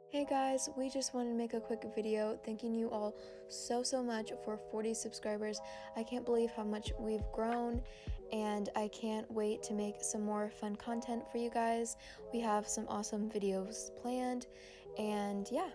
Hey guys, we just wanted to make a quick video thanking you all so much for 40 subscribers. I can't believe how much we've grown, and I can't wait to make some more fun content for you guys. We have some awesome videos planned, and yeah.